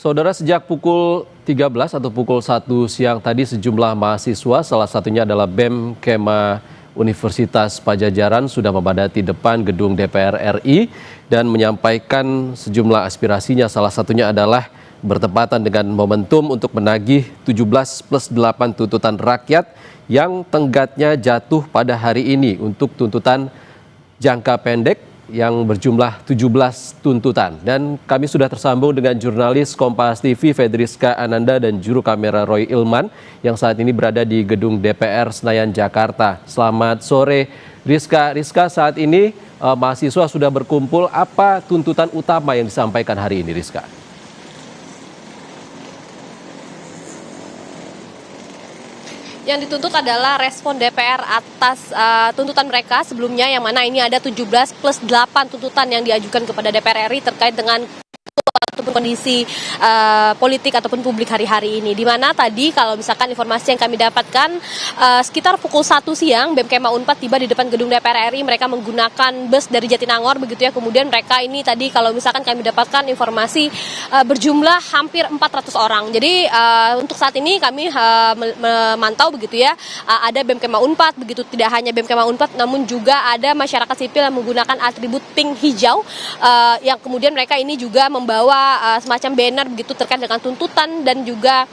Saudara, sejak pukul 13 atau pukul 1 siang tadi sejumlah mahasiswa, salah satunya adalah BEM Kema Universitas Padjadjaran, sudah memadati depan gedung DPR RI dan menyampaikan sejumlah aspirasinya. Salah satunya adalah bertepatan dengan momentum untuk menagih 17+8 tuntutan rakyat yang tenggatnya jatuh pada hari ini untuk tuntutan jangka pendek yang berjumlah 17 tuntutan. Dan kami sudah tersambung dengan jurnalis Kompas TV Fedriska Ananda dan juru kamera Roy Ilman yang saat ini berada di gedung DPR Senayan, Jakarta. Selamat sore Rizka. Rizka, saat ini mahasiswa sudah berkumpul. Apa tuntutan utama yang disampaikan hari ini, Rizka? Yang dituntut adalah respon DPR atas tuntutan mereka sebelumnya, yang mana ini ada 17+8 tuntutan yang diajukan kepada DPR RI terkait dengan kondisi politik ataupun publik hari-hari ini. Di mana tadi kalau misalkan informasi yang kami dapatkan sekitar pukul 1 siang BEM Kema Unpad tiba di depan gedung DPR RI. Mereka menggunakan bus dari Jatinangor begitu ya. Kemudian mereka ini tadi kalau misalkan kami dapatkan informasi berjumlah hampir 400 orang. Jadi untuk saat ini kami memantau begitu ya, ada BEM Kema Unpad begitu, tidak hanya BEM Kema Unpad namun juga ada masyarakat sipil yang menggunakan atribut pink hijau yang kemudian mereka ini juga membawa semacam banner begitu terkait dengan tuntutan dan juga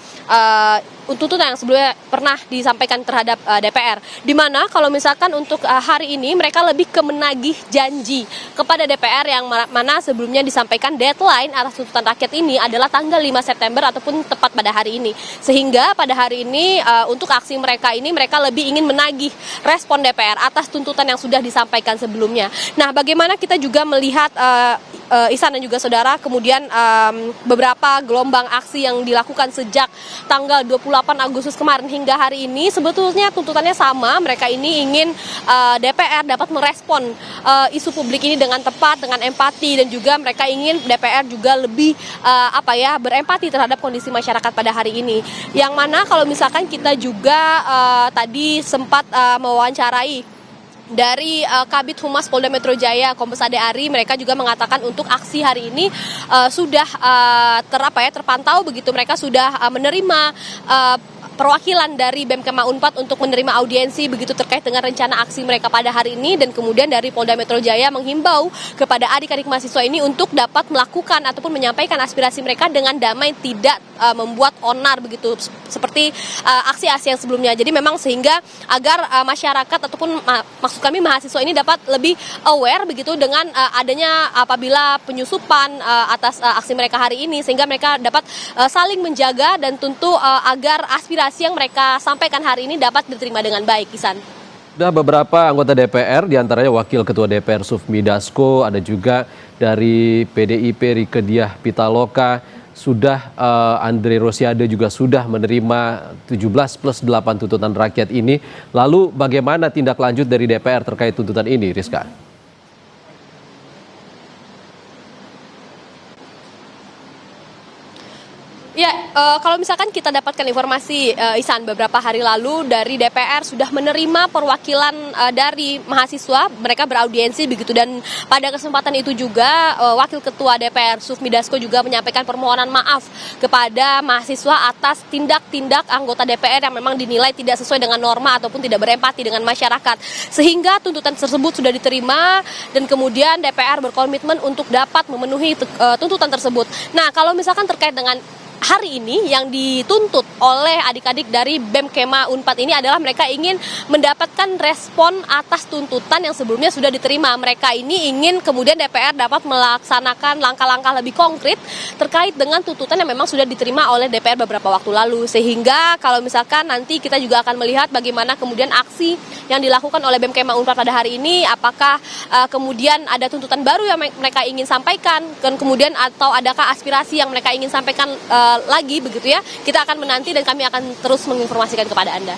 tuntutan yang sebelumnya pernah disampaikan terhadap DPR. Di mana kalau misalkan untuk hari ini mereka lebih ke menagih janji kepada DPR yang mana sebelumnya disampaikan deadline atas tuntutan rakyat ini adalah tanggal 5 September ataupun tepat pada hari ini. Sehingga pada hari ini untuk aksi mereka ini mereka lebih ingin menagih respon DPR atas tuntutan yang sudah disampaikan sebelumnya. Nah, bagaimana kita juga melihat Ihsan dan juga saudara, kemudian beberapa gelombang aksi yang dilakukan sejak tanggal 28 Agustus kemarin hingga hari ini sebetulnya tuntutannya sama. Mereka ini ingin DPR dapat merespon isu publik ini dengan tepat, dengan empati, dan juga mereka ingin DPR juga lebih berempati terhadap kondisi masyarakat pada hari ini. Yang mana kalau misalkan kita juga tadi sempat mewawancarai dari Kabid Humas Polda Metro Jaya, Kombes Ade Ari, mereka juga mengatakan untuk aksi hari ini sudah terpantau begitu, mereka sudah menerima perwakilan dari BEM Kema Unpad untuk menerima audiensi begitu terkait dengan rencana aksi mereka pada hari ini. Dan kemudian dari Polda Metro Jaya menghimbau kepada adik-adik mahasiswa ini untuk dapat melakukan ataupun menyampaikan aspirasi mereka dengan damai, tidak membuat onar begitu seperti aksi-aksi yang sebelumnya. Jadi memang sehingga agar masyarakat ataupun maksud kami mahasiswa ini dapat lebih aware begitu dengan adanya apabila penyusupan atas aksi mereka hari ini, sehingga mereka dapat saling menjaga dan tentu agar aspirasi yang mereka sampaikan hari ini dapat diterima dengan baik, Ihsan. Sudah beberapa anggota DPR, diantaranya Wakil Ketua DPR Sufmi Dasko, ada juga dari PDIP Rieke Diah Pitaloka, sudah Andre Rosiade juga sudah menerima 17+8 tuntutan rakyat ini. Lalu bagaimana tindak lanjut dari DPR terkait tuntutan ini, Rizka? Ya, kalau misalkan kita dapatkan informasi, Ihsan, beberapa hari lalu dari DPR sudah menerima perwakilan dari mahasiswa, mereka beraudiensi begitu, dan pada kesempatan itu juga Wakil Ketua DPR Sufmi Dasko juga menyampaikan permohonan maaf kepada mahasiswa atas tindak-tindak anggota DPR yang memang dinilai tidak sesuai dengan norma ataupun tidak berempati dengan masyarakat. Sehingga tuntutan tersebut sudah diterima dan kemudian DPR berkomitmen untuk dapat memenuhi tuntutan tersebut. Nah, kalau misalkan terkait dengan hari ini yang dituntut oleh adik-adik dari BEM Kema Unpad ini adalah mereka ingin mendapatkan respon atas tuntutan yang sebelumnya sudah diterima. Mereka ini ingin kemudian DPR dapat melaksanakan langkah-langkah lebih konkret terkait dengan tuntutan yang memang sudah diterima oleh DPR beberapa waktu lalu. Sehingga kalau misalkan nanti kita juga akan melihat bagaimana kemudian aksi yang dilakukan oleh BEM Kema Unpad pada hari ini, apakah kemudian ada tuntutan baru yang mereka ingin sampaikan, dan kemudian atau adakah aspirasi yang mereka ingin sampaikan lagi begitu ya. Kita akan menanti dan kami akan terus menginformasikan kepada Anda.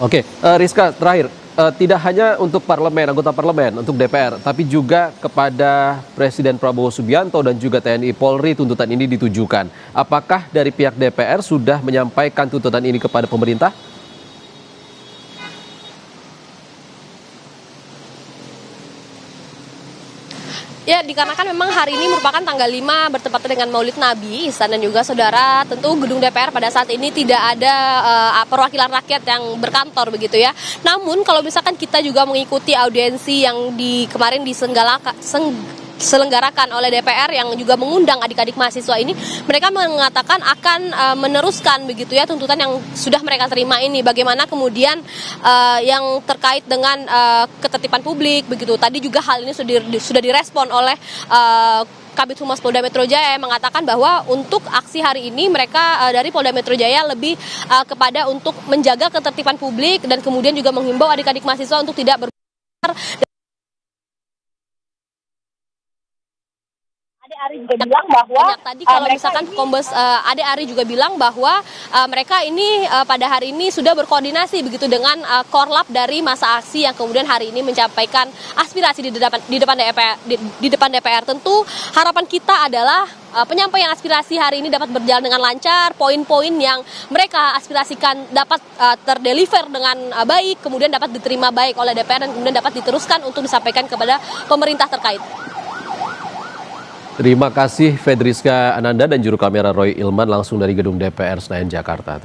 Oke, Rizka, terakhir, tidak hanya untuk parlemen, anggota parlemen, untuk DPR, tapi juga kepada Presiden Prabowo Subianto dan juga TNI Polri tuntutan ini ditujukan. Apakah dari pihak DPR sudah menyampaikan tuntutan ini kepada pemerintah? Ya, dikarenakan memang hari ini merupakan tanggal 5 bertepatan dengan Maulid Nabi, Ihsan dan juga saudara, tentu gedung DPR pada saat ini tidak ada perwakilan rakyat yang berkantor begitu ya. Namun kalau misalkan kita juga mengikuti audiensi yang kemarin diselenggarakan oleh DPR yang juga mengundang adik-adik mahasiswa ini, mereka mengatakan akan meneruskan begitu ya tuntutan yang sudah mereka terima ini. Bagaimana kemudian yang terkait dengan ketertiban publik begitu. Tadi juga hal ini sudah direspon oleh Kabid Humas Polda Metro Jaya yang mengatakan bahwa untuk aksi hari ini mereka dari Polda Metro Jaya lebih kepada untuk menjaga ketertiban publik dan kemudian juga menghimbau adik-adik mahasiswa untuk tidak berbuat. Ade Ari juga bilang bahwa Tadi kalau misalkan Kombes Ade Ari juga bilang bahwa mereka ini pada hari ini sudah berkoordinasi begitu dengan Korlap dari masa aksi yang kemudian hari ini menyampaikan aspirasi di depan DPR. Tentu harapan kita adalah penyampaian aspirasi hari ini dapat berjalan dengan lancar, poin-poin yang mereka aspirasikan dapat terdeliver dengan baik, kemudian dapat diterima baik oleh DPR dan kemudian dapat diteruskan untuk disampaikan kepada pemerintah terkait. Terima kasih Fedriska Ananda dan juru kamera Roy Ilman langsung dari gedung DPR Senayan, Jakarta.